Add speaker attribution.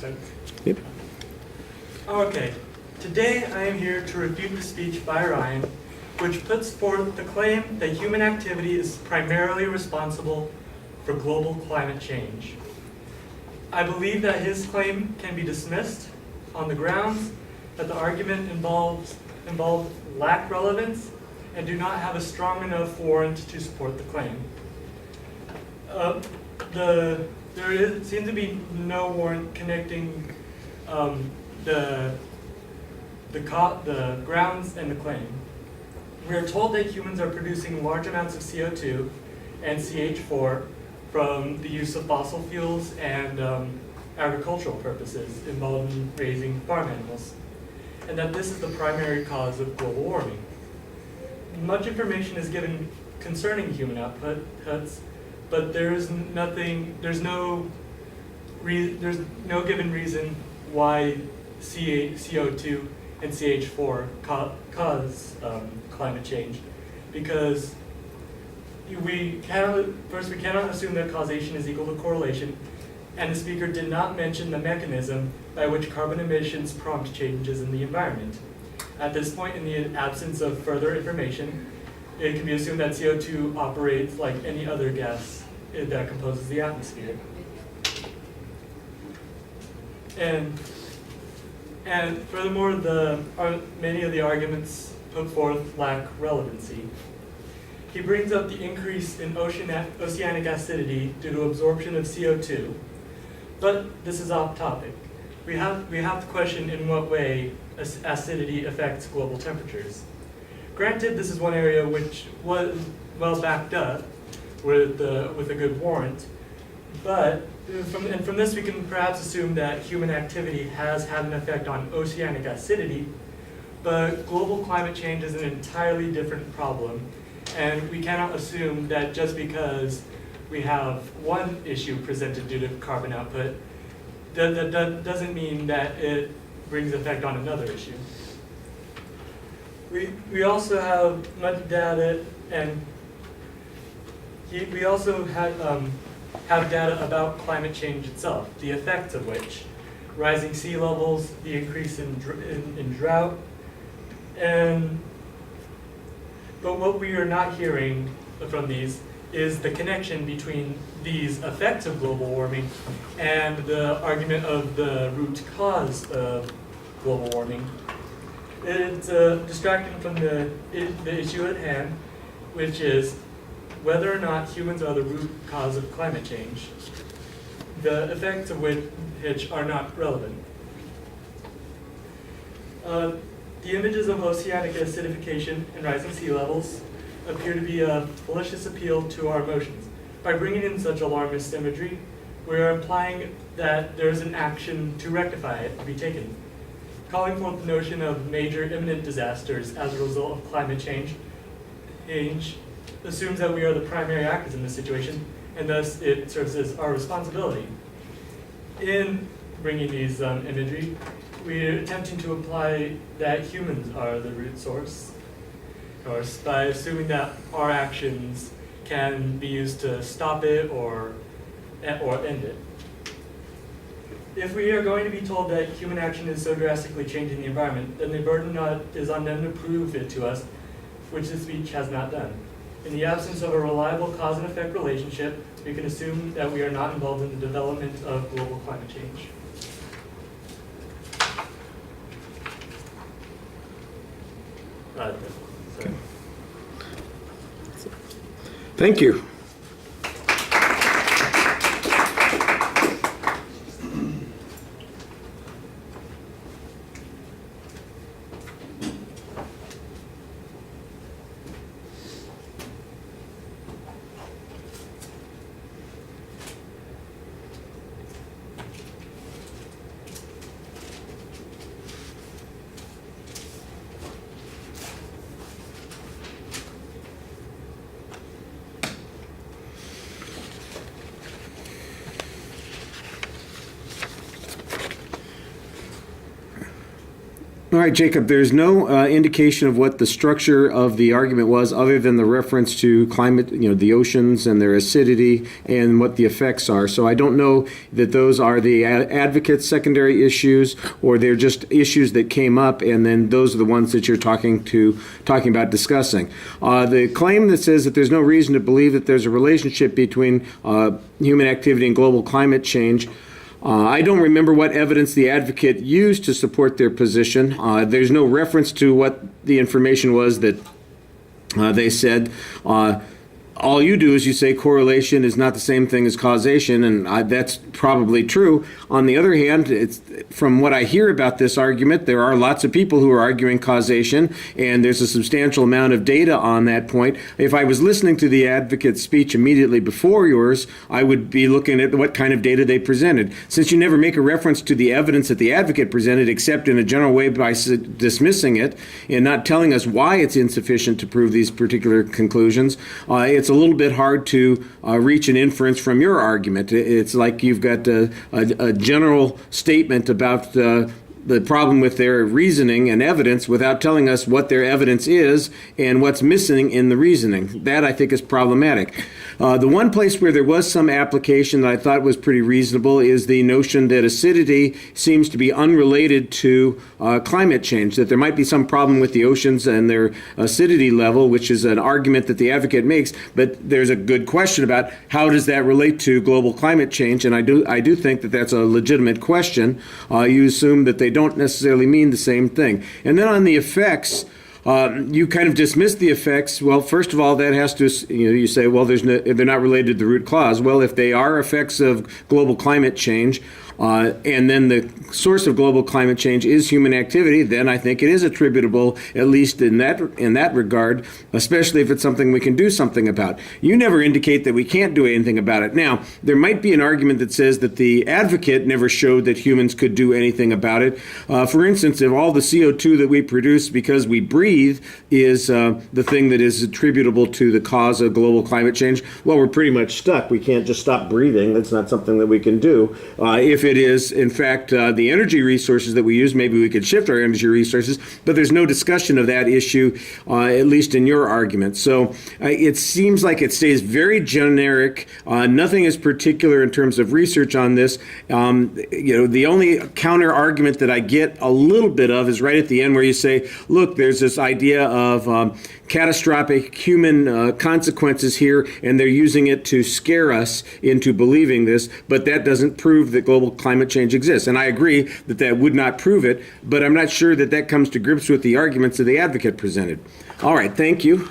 Speaker 1: 100%.
Speaker 2: Yep.
Speaker 1: Okay, today I am here to refute the speech by Ryan, which puts forth the claim that human activity is primarily responsible for global climate change. I believe that his claim can be dismissed on the grounds that the argument involved lack relevance and do not have a strong enough warrant to support the claim. There seems to be no warrant connecting the grounds and the claim. We are told that humans are producing large amounts of CO2 and CH4 from the use of fossil fuels and agricultural purposes involved in raising farm animals, and that this is the primary cause of global warming. Much information is given concerning human outputs, but there's no given reason why CO2 and CH4 cause climate change, because we cannot assume that causation is equal to correlation, and the speaker did not mention the mechanism by which carbon emissions prompt changes in the environment. At this point, in the absence of further information, it can be assumed that CO2 operates like any other gas that composes the atmosphere. And furthermore, many of the arguments put forth lack relevancy. He brings up the increase in oceanic acidity due to absorption of CO2, but this is off topic. We have to question in what way acidity affects global temperatures. Granted, this is one area which was well backed up with a good warrant, but from this we can perhaps assume that human activity has had an effect on oceanic acidity, but global climate change is an entirely different problem, and we cannot assume that just because we have one issue presented due to carbon output, that doesn't mean that it brings effect on another issue. We also have much data, and we also have data about climate change itself, the effects of which: rising sea levels, the increase in drought, but what we are not hearing from these is the connection between these effects of global warming and the argument of the root cause of global warming. It's distracting from the issue at hand, which is whether or not humans are the root cause of climate change, the effects of which are not relevant. The images of oceanic acidification and rising sea levels appear to be a malicious appeal to our emotions. By bringing in such alarmist imagery, we are implying that there is an action to rectify it to be taken. Calling forth the notion of major imminent disasters as a result of climate change assumes that we are the primary actors in this situation, and thus it serves as our responsibility. In bringing these imagery, we're attempting to imply that humans are the root source, of course, by assuming that our actions can be used to stop it or end it. If we are going to be told that human action is so drastically changing the environment, then the burden is on them to prove it to us, which the speech has not done. In the absence of a reliable cause and effect relationship, we can assume that we are not involved in the development of global climate change.
Speaker 2: Okay. Thank you. All right, Jacob, there's no indication of what the structure of the argument was other than the reference to climate, the oceans and their acidity and what the effects are. So I don't know that those are the advocates' secondary issues or they're just issues that came up, and then those are the ones that you're talking about discussing. The claim that says that there's no reason to believe that there's a relationship between human activity and global climate change. I don't remember what evidence the advocate used to support their position. There's no reference to what the information was that they said. All you do is you say correlation is not the same thing as causation, and that's probably true. On the other hand, from what I hear about this argument, there are lots of people who are arguing causation, and there's a substantial amount of data on that point. If I was listening to the advocate's speech immediately before yours, I would be looking at what kind of data they presented. Since you never make a reference to the evidence that the advocate presented, except in a general way by dismissing it and not telling us why it's insufficient to prove these particular conclusions, it's a little bit hard to reach an inference from your argument. It's like you've got a general statement about the problem with their reasoning and evidence without telling us what their evidence is and what's missing in the reasoning. That, I think, is problematic. The one place where there was some application that I thought was pretty reasonable is the notion that acidity seems to be unrelated to climate change, that there might be some problem with the oceans and their acidity level, which is an argument that the advocate makes, but there's a good question about how does that relate to global climate change, and I do think that that's a legitimate question. You assume that they don't necessarily mean the same thing. And then on the effects, you kind of dismiss the effects. Well, first of all, that has to, you say, well, they're not related to the root cause. Well, if they are effects of global climate change, and then the source of global climate change is human activity, then I think it is attributable, at least in that regard, especially if it's something we can do something about. You never indicate that we can't do anything about it. Now, there might be an argument that says that the advocate never showed that humans could do anything about it. For instance, if all the CO2 that we produce because we breathe is the thing that is attributable to the cause of global climate change, well, we're pretty much stuck. We can't just stop breathing. That's not something that we can do. If it is, in fact, the energy resources that we use, maybe we could shift our energy resources, but there's no discussion of that issue, at least in your argument. So it seems like it stays very generic. Nothing is particular in terms of research on this. The only counter argument that I get a little bit of is right at the end where you say, look, there's this idea of catastrophic human consequences here, and they're using it to scare us into believing this, but that doesn't prove that global climate change exists. And I agree that that would not prove it, but I'm not sure that that comes to grips with the arguments that the advocate presented. All right, thank you.